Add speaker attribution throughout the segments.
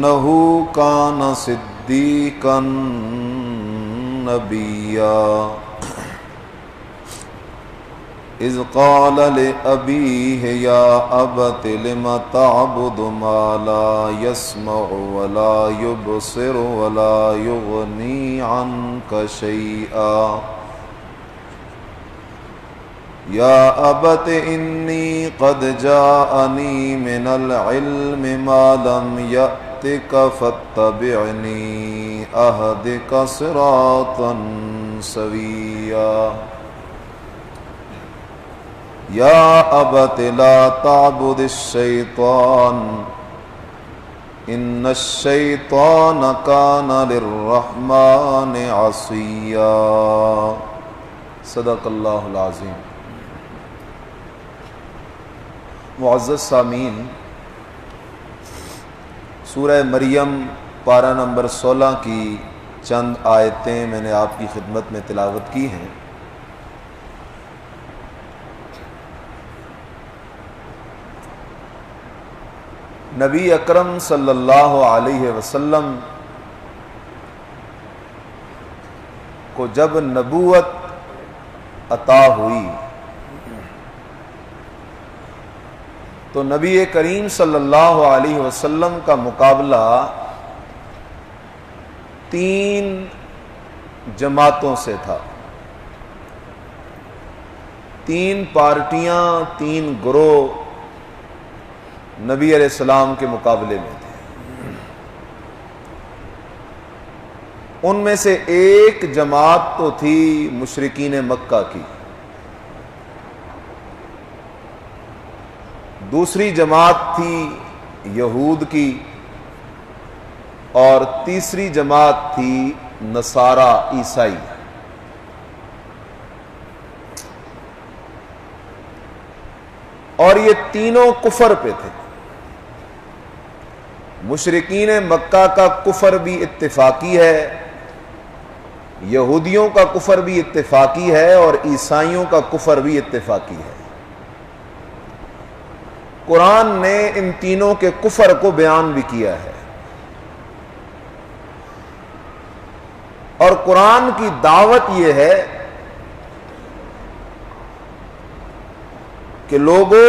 Speaker 1: انہ کان صدیقا نبیا اذ قال لأبیہ یا ابت لم تعبد ما لا يسمع ولا يبصر ولا يغنی عنک شیئا یا ابت انی قد جاءنی من العلم ما لم یأتک فاتبعنی اہدک صراطا سویا یا ابت لا تعبد الشیطان ان الشیطان کان للرحمن عصیا۔ صدق اللہ العظیم۔ معزز سامعین، سورہ مریم پارہ نمبر 16 کی چند آیتیں میں نے آپ کی خدمت میں تلاوت کی ہیں۔ نبی اکرم صلی اللہ علیہ وسلم کو جب نبوت عطا ہوئی تو نبی کریم صلی اللہ علیہ وسلم کا مقابلہ 3 جماعتوں سے تھا۔ 3 پارٹیاں، 3 گروہ نبی علیہ السلام کے مقابلے میں تھے۔ ان میں سے ایک جماعت تو تھی مشرکین مکہ کی، دوسری جماعت تھی یہود کی، اور تیسری جماعت تھی نصارہ عیسائی۔ اور یہ تینوں کفر پہ تھے۔ مشرکین مکہ کا کفر بھی اتفاقی ہے، یہودیوں کا کفر بھی اتفاقی ہے، اور عیسائیوں کا کفر بھی اتفاقی ہے۔ قرآن نے ان تینوں کے کفر کو بیان بھی کیا ہے، اور قرآن کی دعوت یہ ہے کہ لوگوں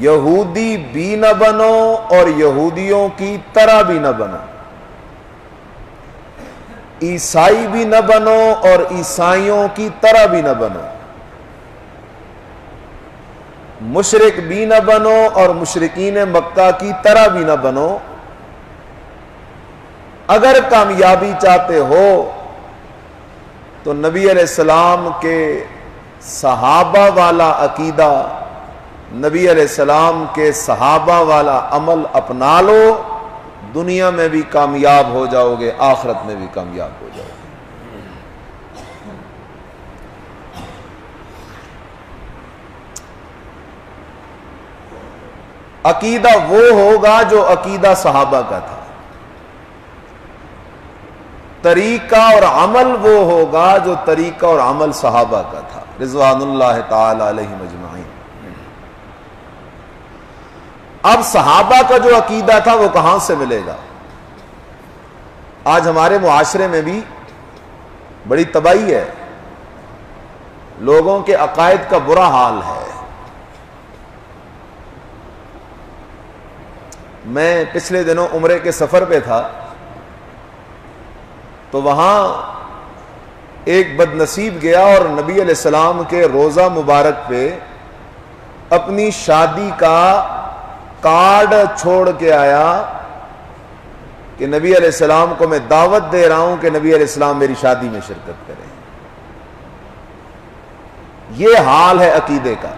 Speaker 1: یہودی بھی نہ بنو اور یہودیوں کی طرح بھی نہ بنو، عیسائی بھی نہ بنو اور عیسائیوں کی طرح بھی نہ بنو، مشرک بھی نہ بنو اور مشرکین مکہ کی طرح بھی نہ بنو۔ اگر کامیابی چاہتے ہو تو نبی علیہ السلام کے صحابہ والا عقیدہ، نبی علیہ السلام کے صحابہ والا عمل اپنا لو، دنیا میں بھی کامیاب ہو جاؤ گے، آخرت میں بھی کامیاب ہو جاؤ گے۔ عقیدہ وہ ہوگا جو عقیدہ صحابہ کا تھا، طریقہ اور عمل وہ ہوگا جو طریقہ اور عمل صحابہ کا تھا رضوان اللہ تعالی علیہم اجمعین۔ اب صحابہ کا جو عقیدہ تھا وہ کہاں سے ملے گا؟ آج ہمارے معاشرے میں بھی بڑی تباہی ہے، لوگوں کے عقائد کا برا حال ہے۔ میں پچھلے دنوں عمرے کے سفر پہ تھا تو وہاں ایک بد نصیب گیا اور نبی علیہ السلام کے روضہ مبارک پہ اپنی شادی کا کارڈ چھوڑ کے آیا کہ نبی علیہ السلام کو میں دعوت دے رہا ہوں کہ نبی علیہ السلام میری شادی میں شرکت کریں۔ یہ حال ہے عقیدے کا۔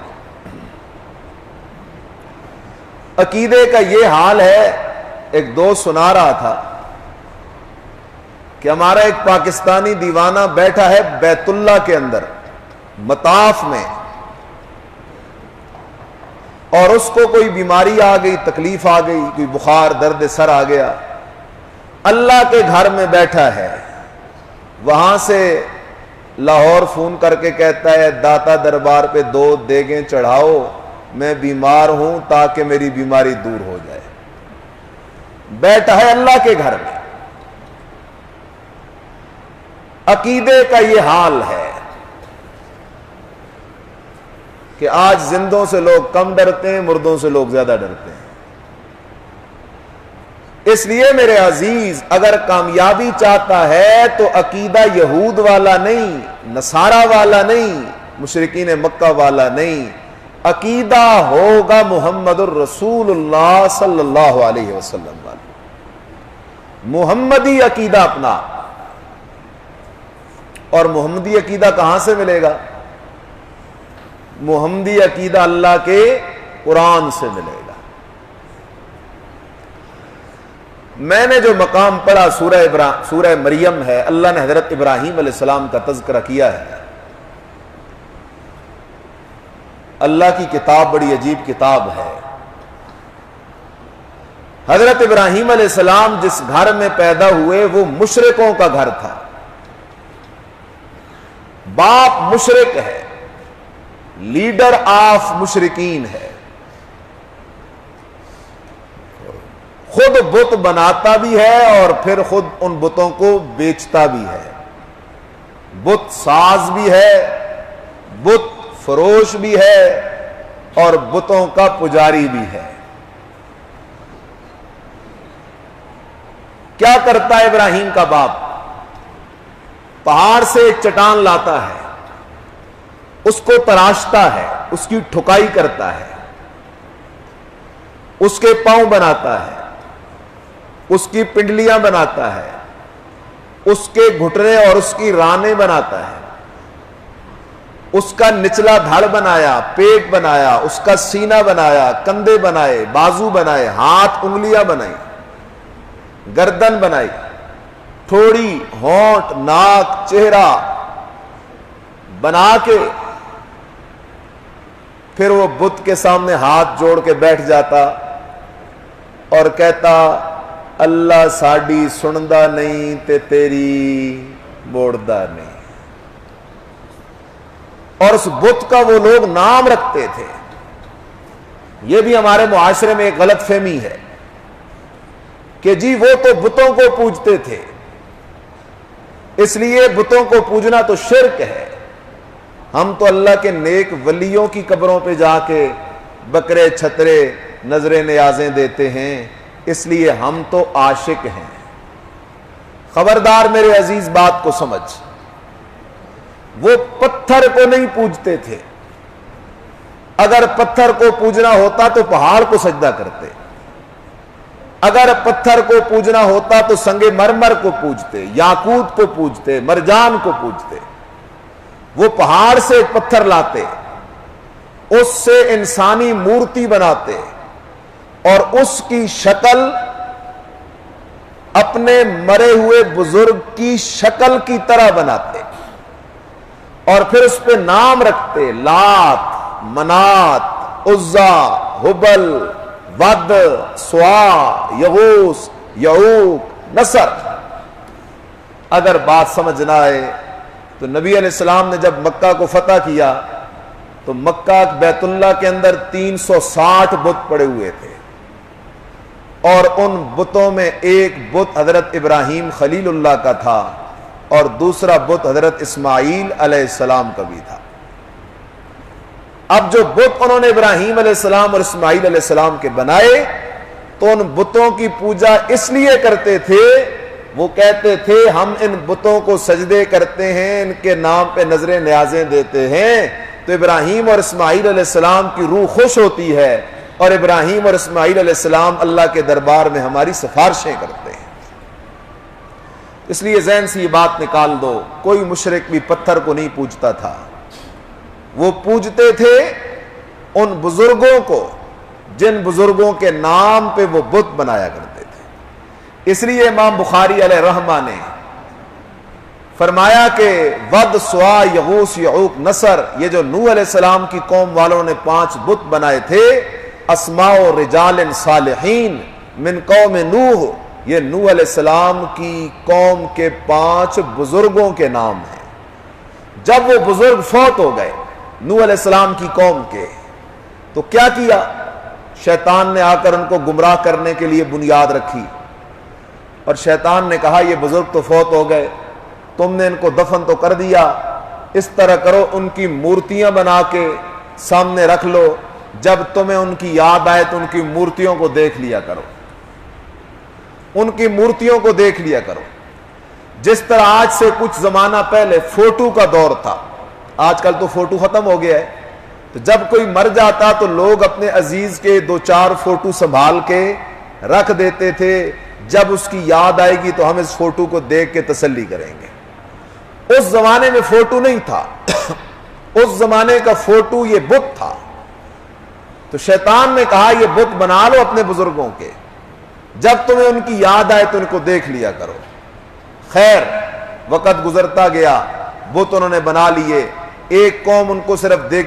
Speaker 1: عقیدے کا یہ حال ہے۔ ایک دوست سنا رہا تھا کہ ہمارا ایک پاکستانی دیوانہ بیٹھا ہے بیت اللہ کے اندر مطاف میں، اور اس کو کوئی بیماری آ گئی، تکلیف آ گئی، کوئی بخار، درد سر آ گیا، اللہ کے گھر میں بیٹھا ہے، وہاں سے لاہور فون کر کے کہتا ہے داتا دربار پہ 2 دیگیں چڑھاؤ، میں بیمار ہوں تاکہ میری بیماری دور ہو جائے۔ بیٹھا ہے اللہ کے گھر میں. عقیدے کا یہ حال ہے کہ آج زندوں سے لوگ کم ڈرتے ہیں، مردوں سے لوگ زیادہ ڈرتے ہیں. اس لیے میرے عزیز، اگر کامیابی چاہتا ہے تو عقیدہ یہود والا نہیں، نصارہ والا نہیں، مشرکین مکہ والا نہیں، عقیدہ ہوگا محمد الرسول اللہ صلی اللہ علیہ وسلم والا. محمدی عقیدہ اپنا. اور محمدی عقیدہ کہاں سے ملے گا؟ محمدی عقیدہ اللہ کے قرآن سے ملے گا. میں نے جو مقام پڑھا سورہ مریم ہے، اللہ نے حضرت ابراہیم علیہ السلام کا تذکرہ کیا ہے. اللہ کی کتاب بڑی عجیب کتاب ہے. حضرت ابراہیم علیہ السلام جس گھر میں پیدا ہوئے وہ مشرکوں کا گھر تھا. باپ مشرک ہے، لیڈر آف مشرکین ہے، خود بت بناتا بھی ہے اور پھر خود ان بتوں کو بیچتا بھی ہے. بت ساز بھی ہے، بت فروش بھی ہے اور بتوں کا پجاری بھی ہے. کیا کرتا ہے ابراہیم کا باپ؟ پہاڑ سے ایک چٹان لاتا ہے، اس کو تراشتا ہے، اس کی ٹھکائی کرتا ہے، اس کے پاؤں بناتا ہے، اس کی پنڈلیاں بناتا ہے، اس کے گھٹنے اور اس کی رانیں بناتا ہے، اس کا نچلا دھڑ بنایا، پیٹ بنایا، اس کا سینہ بنایا، کندھے بنائے، بازو بنائے، ہاتھ انگلیاں بنائی، گردن بنائی، تھوڑی، ہونٹ، ناک، چہرہ بنا کے پھر وہ بت کے سامنے ہاتھ جوڑ کے بیٹھ جاتا اور کہتا اللہ ساڈی سندا نہیں تے تیری موڑدا نہیں. اور اس بت کا وہ لوگ نام رکھتے تھے. یہ بھی ہمارے معاشرے میں ایک غلط فہمی ہے کہ جی وہ تو بتوں کو پوجتے تھے، اس لیے بتوں کو پوجنا تو شرک ہے. ہم تو اللہ کے نیک ولیوں کی قبروں پہ جا کے بکرے چھترے نظریں نیازیں دیتے ہیں، اس لیے ہم تو عاشق ہیں. خبردار میرے عزیز بات کو سمجھ. وہ پتھر کو نہیں پوجتے تھے. اگر پتھر کو پوجنا ہوتا تو پہاڑ کو سجدہ کرتے. اگر پتھر کو پوجنا ہوتا تو سنگ مرمر کو پوجتے، یاقوت کو پوجتے، مرجان کو پوجتے. وہ پہاڑ سے ایک پتھر لاتے، اس سے انسانی مورتی بناتے اور اس کی شکل اپنے مرے ہوئے بزرگ کی شکل کی طرح بناتے اور پھر اس پہ نام رکھتے، لات، منات، عزا، ہبل، ود، سوا، یغوث، یعوق، نصر. اگر بات سمجھ نہ آئے تو نبی علیہ السلام نے جب مکہ کو فتح کیا تو مکہ بیت اللہ کے اندر 360 بت پڑے ہوئے تھے اور ان بتوں میں ایک بت حضرت ابراہیم خلیل اللہ کا تھا اور دوسرا بت حضرت اسماعیل علیہ السلام کا بھی تھا. اب جو بت انہوں نے ابراہیم علیہ السلام اور اسماعیل علیہ السلام کے بنائے تو ان بتوں کی پوجا اس لیے کرتے تھے، وہ کہتے تھے ہم ان بتوں کو سجدے کرتے ہیں، ان کے نام پہ نظریں نیازیں دیتے ہیں تو ابراہیم اور اسماعیل علیہ السلام کی روح خوش ہوتی ہے اور ابراہیم اور اسماعیل علیہ السلام اللہ کے دربار میں ہماری سفارشیں کرتے ہیں. اس لیے ذہن سے یہ بات نکال دو، کوئی مشرک بھی پتھر کو نہیں پوجتا تھا. وہ پوجتے تھے ان بزرگوں کو جن بزرگوں کے نام پہ وہ بت بنایا کرتے تھے. اس لیے امام بخاری علیہ رحمہ نے فرمایا کہ ود، سوا، یغوث، یعوق، نصر، یہ جو نوح علیہ السلام کی قوم والوں نے 5 بت بنائے تھے، اسماء رجال صالحین من قوم نوح، یہ نوح علیہ السلام کی قوم کے 5 بزرگوں کے نام ہیں. جب وہ بزرگ فوت ہو گئے نوح علیہ السلام کی قوم کے تو کیا کیا؟ شیطان نے آ کر ان کو گمراہ کرنے کے لیے بنیاد رکھی، اور شیطان نے کہا یہ بزرگ تو فوت ہو گئے، تم نے ان کو دفن تو کر دیا، اس طرح کرو ان کی مورتیاں بنا کے سامنے رکھ لو، جب تمہیں ان کی یاد آئے تو ان کی مورتیوں کو دیکھ لیا کرو، ان کی مورتیوں کو دیکھ لیا کرو۔ جس طرح آج سے کچھ زمانہ پہلے فوٹو کا دور تھا، آج کل تو فوٹو ختم ہو گیا ہے، تو جب کوئی مر جاتا تو لوگ اپنے عزیز کے 2-4 فوٹو سنبھال کے رکھ دیتے تھے، جب اس کی یاد آئے گی تو ہم اس فوٹو کو دیکھ کے تسلی کریں گے۔ اس زمانے میں فوٹو نہیں تھا، اس زمانے کا فوٹو یہ بت تھا۔ تو شیطان نے کہا یہ بت بنا لو اپنے بزرگوں کے، جب تمہیں ان کی یاد آئے تو ان کو دیکھ لیا کرو۔ خیر، وقت گزرتا گیا، بت انہوں نے بنا لیے، ایک قوم ان کو صرف دیکھ